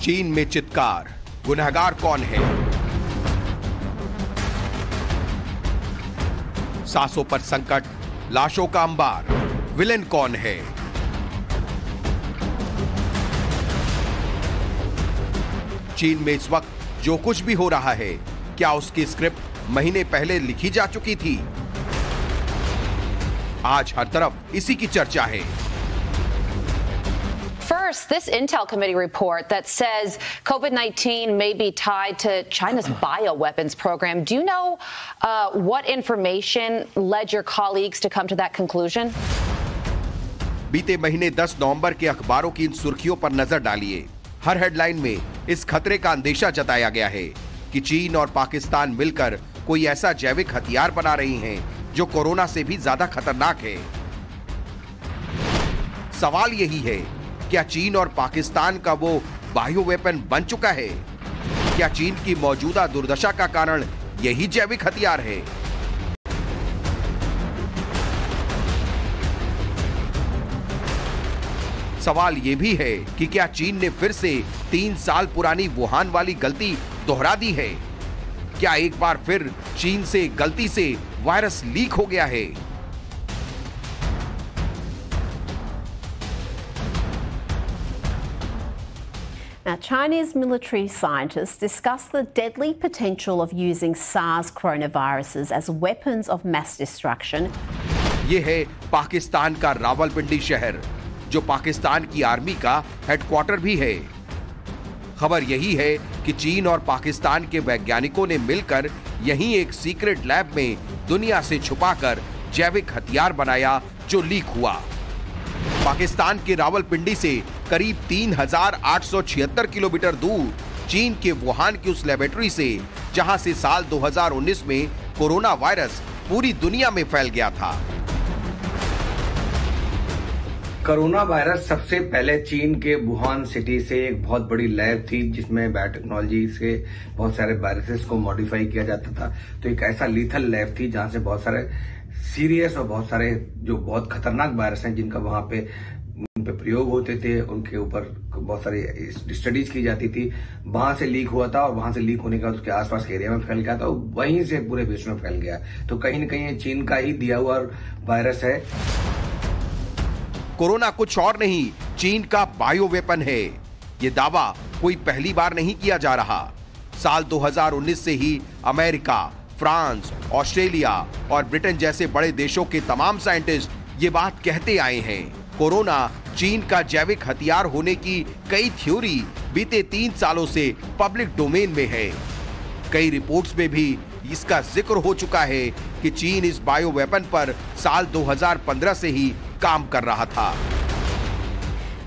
चीन में चित्कार, गुनहगार कौन है? सांसों पर संकट, लाशों का अंबार, विलेन कौन है? चीन में इस वक्त जो कुछ भी हो रहा है, क्या उसकी स्क्रिप्ट महीने पहले लिखी जा चुकी थी? आज हर तरफ इसी की चर्चा है। First, this Intel committee report that says COVID-19 may be tied to China's bioweapons program. Do you know what information led your colleagues to come to that conclusion? बीते महीने 10 नवंबर के अखबारों की इन सुर्खियों पर नजर डालिए। हर हेडलाइन में इस खतरे का अंदेशा जताया गया है कि चीन और पाकिस्तान मिलकर कोई ऐसा जैविक हथियार बना रही हैं जो कोरोना से भी ज्यादा खतरनाक है। सवाल यही है, क्या चीन और पाकिस्तान का वो बायो वेपन बन चुका है? क्या चीन की मौजूदा दुर्दशा का कारण यही जैविक हथियार है? सवाल यह भी है कि क्या चीन ने फिर से 3 साल पुरानी वुहान वाली गलती दोहरा दी है? क्या एक बार फिर चीन से गलती से वायरस लीक हो गया है? Now, Chinese military scientists discuss the deadly potential of using SARS coronaviruses as weapons of mass destruction. ये है पाकिस्तान का रावलपिंडी शहर, जो पाकिस्तान की आर्मी का हेडक्वार्टर भी है। खबर यही है कि चीन और पाकिस्तान के वैज्ञानिकों ने मिलकर यहीं एक सीक्रेट लैब में दुनिया से छुपाकर जैविक हथियार बनाया जो लीक हुआ। पाकिस्तान के रावलपिंडी से करीब 3,876 किलोमीटर दूर चीन के वुहान की उस लेबोरेटरी से जहां से साल 2019 में कोरोना वायरस पूरी दुनिया में फैल गया था। कोरोना वायरस सबसे पहले चीन के वुहान सिटी से एक बहुत बड़ी लैब थी जिसमें बायोटेक्नोलॉजी से बहुत सारे वायरसेस को मॉडिफाई किया जाता था। तो एक ऐसा लीथल लैब थी जहां से बहुत सारे सीरियस और बहुत सारे जो बहुत खतरनाक वायरस हैं जिनका वहां पे उन पे प्रयोग होते थे, उनके ऊपर बहुत सारी स्टडीज की जाती थी, वहां से लीक हुआ था और वहां से लीक होने के बाद उसके आसपास के एरिया में फैल गया था, वहीं से पूरे विश्व में फैल गया। तो कहीं न कहीं चीन का ही दिया हुआ वायरस है। कोरोना कुछ और नहीं, चीन का बायो वेपन है। ये दावा कोई पहली बार नहीं किया जा रहा। साल 2019 से ही अमेरिका, फ्रांस, ऑस्ट्रेलिया और ब्रिटेन जैसे बड़े देशों के तमाम साइंटिस्ट ये बात कहते आए हैं। कोरोना चीन का जैविक हथियार होने की कई थ्योरी बीते 3 सालों से पब्लिक डोमेन में है। कई रिपोर्ट्स में भी इसका जिक्र हो चुका है कि चीन इस बायो वेपन पर साल 2015 से ही काम कर रहा था।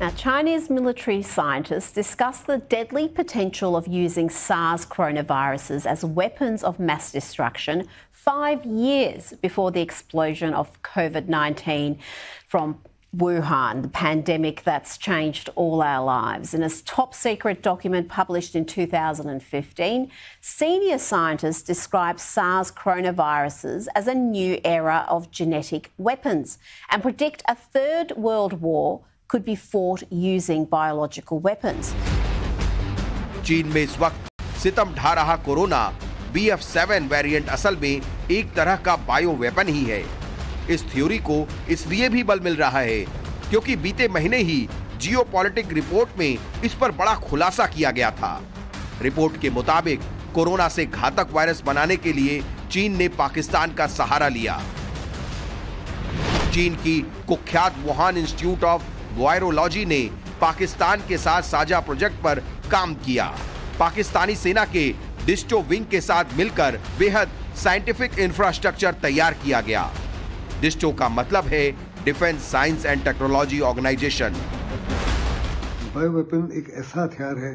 Now, Chinese military scientists discuss the deadly potential of using SARS coronaviruses as weapons of mass destruction 5 years before the explosion of COVID-19 from Wuhan, the pandemic that's changed all our lives. In a top-secret document published in 2015, senior scientists describe SARS coronaviruses as a new era of genetic weapons and predict a third world war could be fought using biological weapons. चीन में इस वक्त सितम ढा रहा corona BF7 variant असल में एक तरह का बायो वेपन ही है। इस थ्योरी को इसलिए भी बल मिल रहा है क्योंकि बीते महीने ही जियोपॉलिटिक रिपोर्ट में इस पर बड़ा खुलासा किया गया था। रिपोर्ट के मुताबिक कोरोना से घातक वायरस बनाने के लिए चीन ने पाकिस्तान का सहारा लिया। चीन की कुख्यात वुहान इंस्टीट्यूट ऑफ वायरोलॉजी ने पाकिस्तान के साथ साझा प्रोजेक्ट पर काम किया। पाकिस्तानी सेना के डिस्टो विंग के साथ मिलकर बेहद साइंटिफिक इंफ्रास्ट्रक्चर तैयार किया गया। डिस्टो का मतलब है defence science and technology organisation. Bio weapon एक ऐसा हथियार है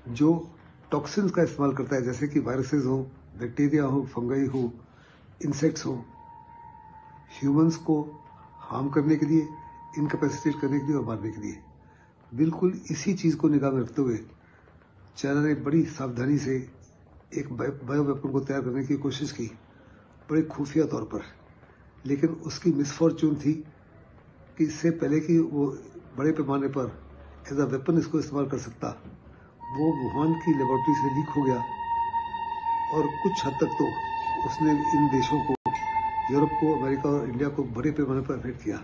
जो टॉक्सिन्स का इस्तेमाल करता है, जैसे कि वायरसेस हो, बैक्टीरिया हो, फंगाई हो, इंसेक्ट्स हो, ह्यूमंस को हार्म करने के लिए, इनकैपेसिटेट करने के लिए और मारने के लिए। बिल्कुल इसी चीज को निगाह में रखते हुए चाइना ने बड़ी सावधानी से एक बायो वेपन को तैयार करने की कोशिश की, बड़े खुफिया तौर पर। लेकिन उसकी मिसफॉर्चून थी कि इससे पहले कि वो बड़े पैमाने पर एज अ वेपन इसको इस्तेमाल कर सकता, वो वुहान की लेबोरेटरी से लीक हो गया और कुछ हद तक तो उसने इन देशों को, यूरोप को, अमेरिका और इंडिया को बड़े पैमाने पर अफेक्ट किया।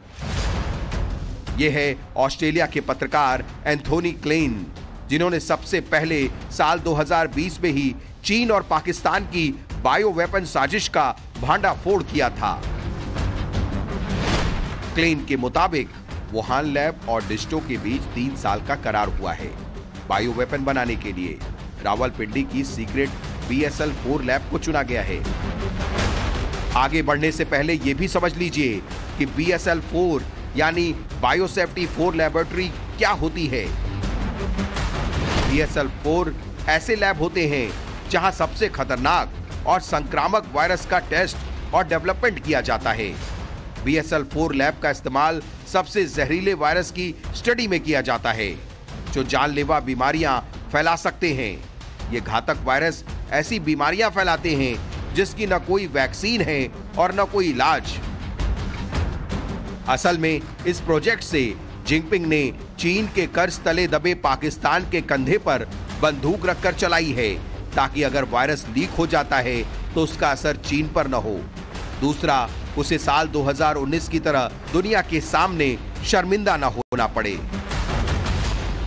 ये है ऑस्ट्रेलिया के पत्रकार एंथोनी क्लेन, जिन्होंने सबसे पहले साल 2020 में ही चीन और पाकिस्तान की बायो वेपन साजिश का भांडाफोड़ किया था। क्लेन के मुताबिक वुहान लैब और डिस्टो के बीच 3 साल का करार हुआ है बायो वेपन बनाने के लिए। रावलपिंडी की सीक्रेट BSL-4 लैब को चुना गया है। आगे बढ़ने से पहले यह भी समझ लीजिए कि BSL-4 यानी बायोसेफ्टी 4 लैबोरेटरी क्या होती है। BSL-4 ऐसे लैब होते हैं जहां सबसे खतरनाक और संक्रामक वायरस का टेस्ट और डेवलपमेंट किया जाता है। BSL-4 लैब का इस्तेमाल सबसे जहरीले वायरस की स्टडी में किया जाता है जो जानलेवा बीमारियां फैला सकते हैं। ये घातक वायरस ऐसी बीमारियां फैलाते हैं जिसकी न कोई वैक्सीन है और न कोई इलाज। असल में इस प्रोजेक्ट से जिनपिंग ने चीन के कर्ज तले दबे पाकिस्तान के कंधे पर बंदूक रखकर चलाई है ताकि अगर वायरस लीक हो जाता है तो उसका असर चीन पर न हो। दूसरा, उसे साल 2019 की तरह दुनिया के सामने शर्मिंदा न होना पड़े।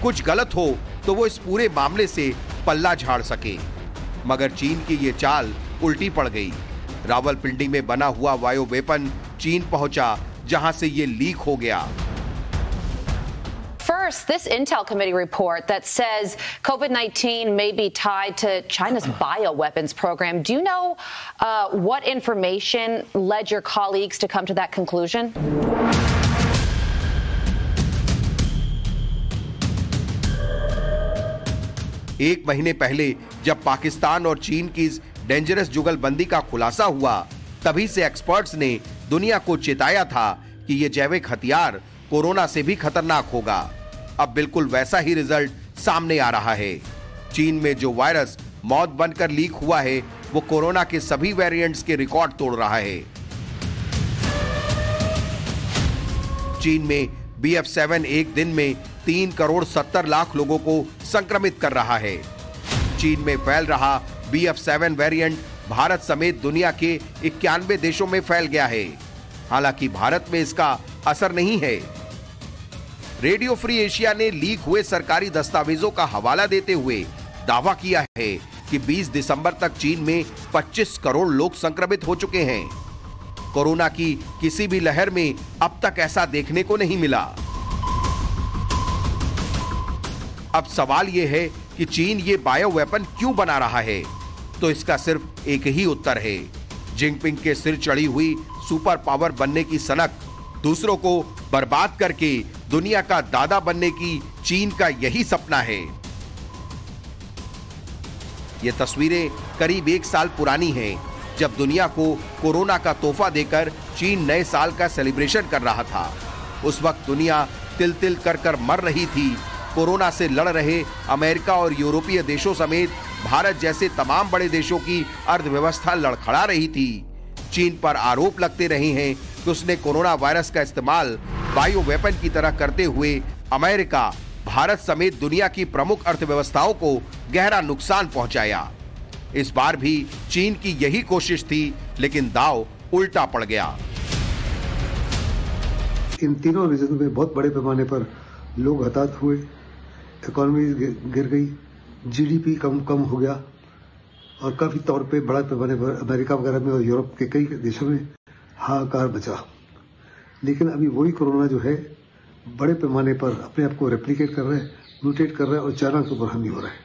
कुछ गलत हो तो वो इस पूरे मामले से पल्ला झाड़ सके, मगर चीन की ये चाल उल्टी पड़ गई। रावलपिंडी में बना हुआ बायो वेपन चीन पहुंचा जहां से ये लीक हो गया। First, this Intel committee report that says COVID-19 may be tied to China's bioweapons program. Do you know what information led your colleagues to come to that conclusion? एक महीने पहले जब पाकिस्तान और चीन की इस डेंजरस जुगलबंदी का खुलासा हुआ, तभी से एक्सपर्ट्स ने दुनिया को चेताया था कि ये जैविक हथियार कोरोना से भी खतरनाक होगा। अब बिल्कुल वैसा ही रिजल्ट सामने आ रहा है। चीन में जो वायरस मौत बनकर लीक हुआ है वो कोरोना के सभी वेरिएंट्स के रिकॉर्ड तोड़ रहा है। चीन में BF7 एक दिन में 3 करोड़ 70 लाख लोगों को संक्रमित कर रहा है। चीन में फैल रहा BF7 वेरिएंट भारत समेत दुनिया के 91 देशों में फैल गया है। हालांकि भारत में इसका असर नहीं है। रेडियो फ्री एशिया ने लीक हुए सरकारी दस्तावेजों का हवाला देते हुए दावा किया है कि 20 दिसंबर तक चीन में 25 करोड़ लोग संक्रमित हो चुके हैं। कोरोना की किसी भी लहर में अब तक ऐसा देखने को नहीं मिला। अब सवाल यह है कि चीन ये बायो वेपन क्यों बना रहा है, तो इसका सिर्फ एक ही उत्तर है। जिनपिंग के सिर चढ़ी हुई सुपर पावर बनने की सनक, दूसरों को बर्बाद करके दुनिया का दादा बनने की चीन का यही सपना है। ये तस्वीरें करीब 1 साल पुरानी हैं, जब दुनिया को कोरोना का तोहफा देकर चीन नए साल का सेलिब्रेशन कर रहा था। उस वक्त दुनिया तिल तिल कर मर रही थी। कोरोना से लड़ रहे अमेरिका और यूरोपीय देशों समेत भारत जैसे तमाम बड़े देशों की अर्थव्यवस्था लड़खड़ा रही थी। चीन पर आरोप लगते रहे हैं कि उसने कोरोना वायरस का इस्तेमाल बायो वेपन की तरह करते हुए अमेरिका, भारत समेत दुनिया की प्रमुख अर्थव्यवस्थाओं को गहरा नुकसान पहुंचाया। इस बार भी चीन की यही कोशिश थी, लेकिन दांव उल्टा पड़ गया। इन तीनों रीजन में बहुत बड़े पैमाने पर लोग हताहत हुए, इकोनॉमी गिर गई, GDP कम हो गया और काफी तौर पे बड़ा पैमाने पर अमेरिका वगैरह में और यूरोप के कई देशों में हाहाकार बचा। लेकिन अभी वही कोरोना जो है बड़े पैमाने पर अपने आप को रेप्लिकेट कर रहा है, म्यूटेट कर रहा है और चाइना के ऊपर हावी हो रहा है।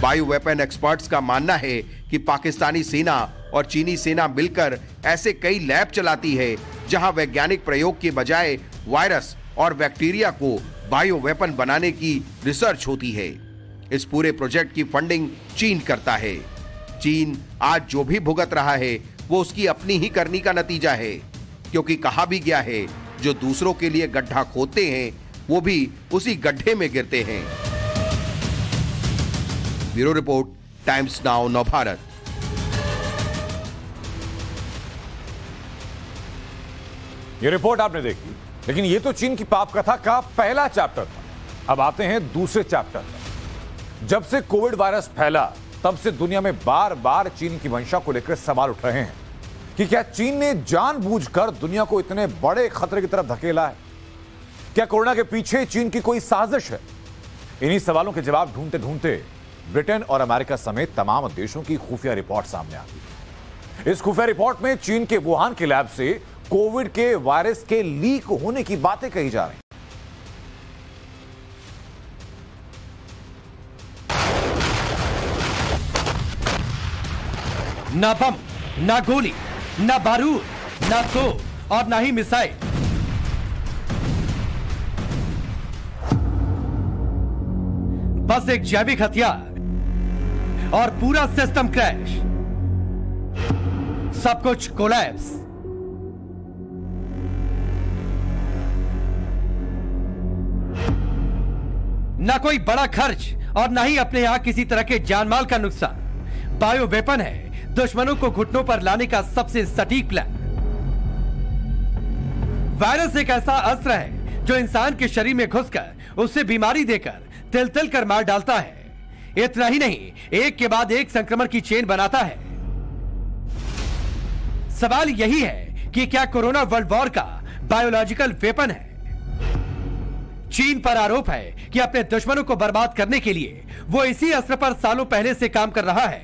बायो वेपन एक्सपर्ट्स का मानना है कि पाकिस्तानी सेना और चीनी सेना मिलकर ऐसे कई लैब चलाती है जहां वैज्ञानिक प्रयोग के बजाय वायरस और बैक्टीरिया को बायो वेपन बनाने की रिसर्च होती है। इस पूरे प्रोजेक्ट की फंडिंग चीन करता है। चीन आज जो भी भुगत रहा है वो उसकी अपनी ही करनी का नतीजा है, क्योंकि कहा भी गया है जो दूसरों के लिए गड्ढा खोदते हैं वो भी उसी गड्ढे में गिरते हैं। Bureau report, times now Navbharat. ये रिपोर्ट आपने देखी। लेकिन ये तो चीन की पाप कथा का पहला चैप्टर था। अब आते हैं दूसरे चैप्टर पर। जब से कोविड वायरस फैला तब से दुनिया में बार बार चीन की मंशा को लेकर सवाल उठ रहे हैं कि क्या चीन ने जानबूझकर दुनिया को इतने बड़े खतरे की तरफ धकेला है? क्या कोरोना के पीछे चीन की कोई साजिश है? इन्हीं सवालों के जवाब ढूंढते ढूंढते ब्रिटेन और अमेरिका समेत तमाम देशों की खुफिया रिपोर्ट सामने आती है। इस खुफिया रिपोर्ट में चीन के वुहान के लैब से कोविड के वायरस के लीक होने की बातें कही जा रही हैं। ना बम, ना गोली, ना बारूद, ना तोप और ना ही मिसाइल। बस एक जैविक हथियार और पूरा सिस्टम क्रैश, सब कुछ कोलैप्स। ना कोई बड़ा खर्च और ना ही अपने यहां किसी तरह के जानमाल का नुकसान। बायो वेपन है दुश्मनों को घुटनों पर लाने का सबसे सटीक प्लान। वायरस एक ऐसा अस्त्र है जो इंसान के शरीर में घुसकर उसे बीमारी देकर तिल तिल कर मार डालता है। इतना ही नहीं, एक के बाद एक संक्रमण की चेन बनाता है। सवाल यही है कि क्या कोरोना वर्ल्ड वॉर का बायोलॉजिकल वेपन है? चीन पर आरोप है कि अपने दुश्मनों को बर्बाद करने के लिए वो इसी अस्त्र पर सालों पहले से काम कर रहा है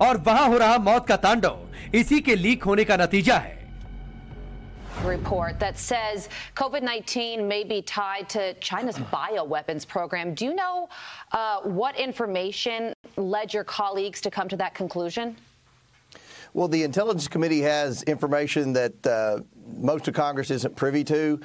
और वहां हो रहा मौत का तांडव इसी के लीक होने का नतीजा है। Report that says COVID-19 may be tied to China's bioweapons program. Do you know what information led your colleagues to come to that conclusion? Well, the Intelligence Committee has information that most of Congress isn't privy to.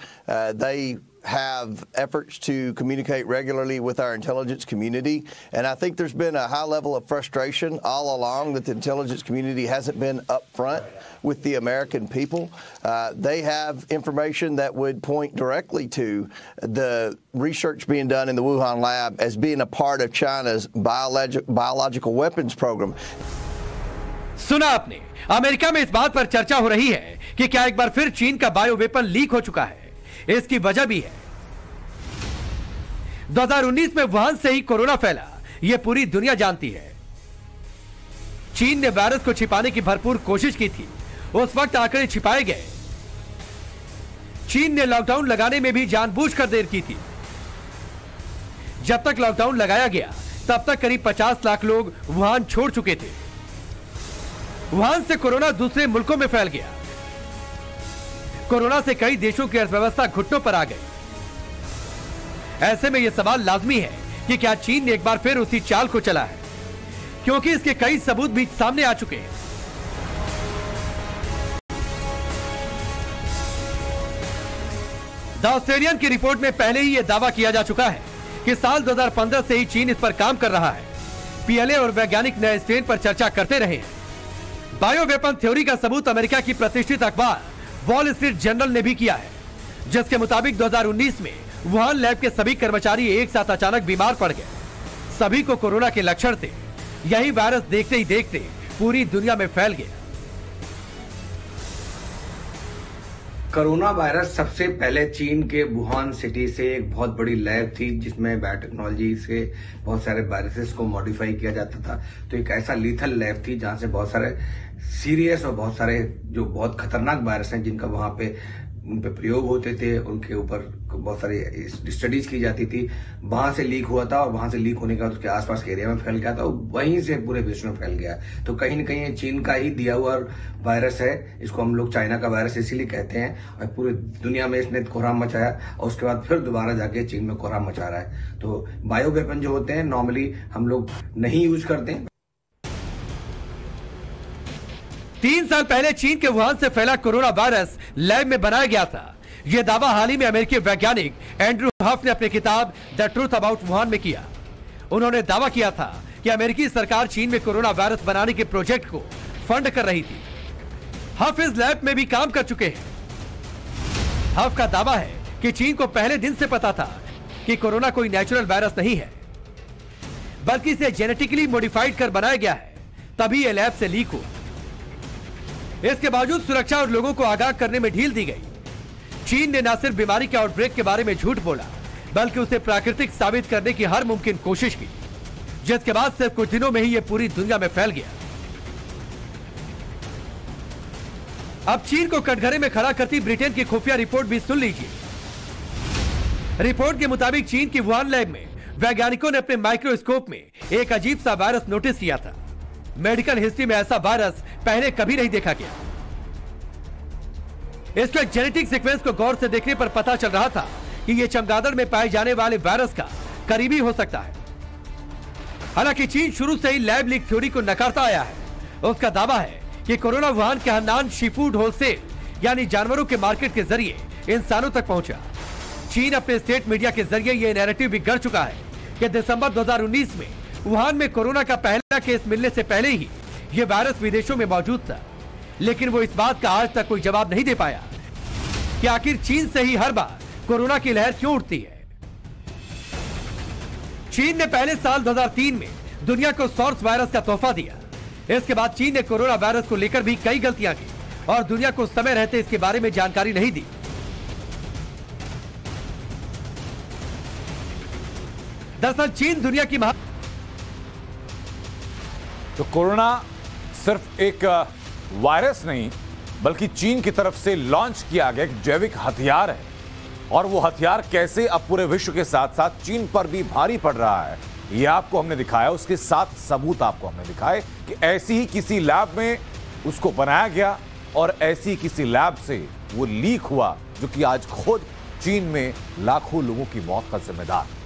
They have efforts to communicate regularly with our intelligence community, and I think there's been a high level of frustration all along that the intelligence community hasn't been upfront with the American people. They have information that would point directly to the research being done in the Wuhan lab as being a part of China's biological weapons program. सुना आपने, America में इस बात पर चर्चा हो रही है कि क्या एक बार फिर चीन का बायो वेपन लीक हो चुका है। इसकी वजह भी है 2019 में वुहान से ही कोरोना फैला, यह पूरी दुनिया जानती है। चीन ने वायरस को छिपाने की भरपूर कोशिश की थी। उस वक्त आंकड़े छिपाए गए। चीन ने लॉकडाउन लगाने में भी जानबूझकर देर की थी। जब तक लॉकडाउन लगाया गया तब तक करीब 50 लाख लोग वुहान छोड़ चुके थे। वुहान से कोरोना दूसरे मुल्कों में फैल गया। कोरोना से कई देशों की अर्थव्यवस्था घुटनों पर आ गई। ऐसे में यह सवाल लाजमी है कि क्या चीन ने एक बार फिर उसी चाल को चला है, क्योंकि इसके कई सबूत भी सामने आ चुके हैं। द ऑस्ट्रेलियन की रिपोर्ट में पहले ही यह दावा किया जा चुका है कि साल 2015 से ही चीन इस पर काम कर रहा है। पीएलए और वैज्ञानिक नए स्ट्रेन पर चर्चा करते रहे हैं। बायो वेपन थ्योरी का सबूत अमेरिका की प्रतिष्ठित अखबार वॉल स्ट्रीट जर्नल ने भी किया है, जिसके मुताबिक 2019 में वुहान लैब के सभी कर्मचारी एक साथ अचानक बीमार पड़ गए। सभी को कोरोना के लक्षण थे। यही वायरस देखते ही देखते पूरी दुनिया में फैल गया। कोरोना वायरस सबसे पहले चीन के वुहान सिटी से एक बहुत बड़ी लैब थी जिसमें बायोटेक्नोलॉजी से बहुत सारे वायरसेस को मॉडिफाई किया जाता था। तो एक ऐसा लीथल लैब थी जहां से बहुत सारे सीरियस और बहुत सारे जो बहुत खतरनाक वायरस हैं जिनका वहां पे उन पे प्रयोग होते थे, उनके ऊपर बहुत सारी स्टडीज की जाती थी, वहां से लीक हुआ था और वहां से लीक होने के बाद उसके आसपास के एरिया में फैल गया था और वहीं से पूरे विश्व में फैल गया। तो कहीं न कहीं चीन का ही दिया हुआ वायरस है। इसको हम लोग चाइना का वायरस इसीलिए कहते हैं और पूरी दुनिया में इसने कोहराम मचाया और उसके बाद फिर दोबारा जाके चीन में कोहराम मचा रहा है। तो बायो वेपन जो होते हैं नॉर्मली हम लोग नहीं यूज करते हैं। 3 साल पहले चीन के वुहान से फैला कोरोना वायरस लैब में बनाया गया था। यह दावा हाल ही में अमेरिकी वैज्ञानिक एंड्रू हफ ने अपनी किताब द ट्रूथ अबाउट वुहान में किया। उन्होंने दावा किया था कि अमेरिकी सरकार चीन में कोरोना वायरस बनाने के प्रोजेक्ट को फंड कर रही थी। हफ इस लैब में भी काम कर चुके हैं। हफ का दावा है कि चीन को पहले दिन से पता था कि कोरोना कोई नेचुरल वायरस नहीं है, बल्कि इसे जेनेटिकली मॉडिफाइड कर बनाया गया है, तभी यह लैब से लीक हुआ। इसके बावजूद सुरक्षा और लोगों को आगाह करने में ढील दी गई। चीन ने न सिर्फ बीमारी के आउटब्रेक के बारे में झूठ बोला, बल्कि उसे प्राकृतिक साबित करने की हर मुमकिन कोशिश की, जिसके बाद सिर्फ कुछ दिनों में ही यह पूरी दुनिया में फैल गया। अब चीन को कटघरे में खड़ा करती ब्रिटेन की खुफिया रिपोर्ट भी सुन लीजिए। रिपोर्ट के मुताबिक चीन की वुहान लैब में वैज्ञानिकों ने अपने माइक्रोस्कोप में एक अजीब सा वायरस नोटिस किया था। मेडिकल हिस्ट्री में ऐसा वायरस पहले कभी नहीं देखा गया। इसके जेनेटिक सीक्वेंस को गौर से देखने पर पता चल रहा था कि यह चमगादड़ में पाए जाने वाले वायरस का करीबी हो सकता है। हालांकि चीन शुरू से ही लैब लीक थ्योरी को नकारता आया है। उसका दावा है कि कोरोना वुहान के हन्नान शीफूड होलसेल यानी जानवरों के मार्केट के जरिए इंसानों तक पहुंचा। चीन अपने स्टेट मीडिया के जरिए यह नैरेटिव भी गढ़ चुका है कि दिसंबर 2019 में वुहान में कोरोना का पहला केस मिलने से पहले ही यह वायरस विदेशों में मौजूद था। लेकिन वो इस बात का आज तक कोई जवाब नहीं दे पाया कि आखिर चीन से ही हर बार कोरोना की लहर क्यों उठती है। चीन ने पहले साल 2003 में दुनिया को सॉर्स वायरस का तोहफा दिया। इसके बाद चीन ने कोरोना वायरस को लेकर भी कई गलतियां की और दुनिया को समय रहते इसके बारे में जानकारी नहीं दी। दरअसल चीन दुनिया की तो कोरोना सिर्फ एक वायरस नहीं बल्कि चीन की तरफ से लॉन्च किया गया एक जैविक हथियार है, और वो हथियार कैसे अब पूरे विश्व के साथ साथ चीन पर भी भारी पड़ रहा है ये आपको हमने दिखाया। उसके साथ सबूत आपको हमने दिखाए कि ऐसी ही किसी लैब में उसको बनाया गया और ऐसी किसी लैब से वो लीक हुआ जो कि आज खुद चीन में लाखों लोगों की मौत का जिम्मेदार।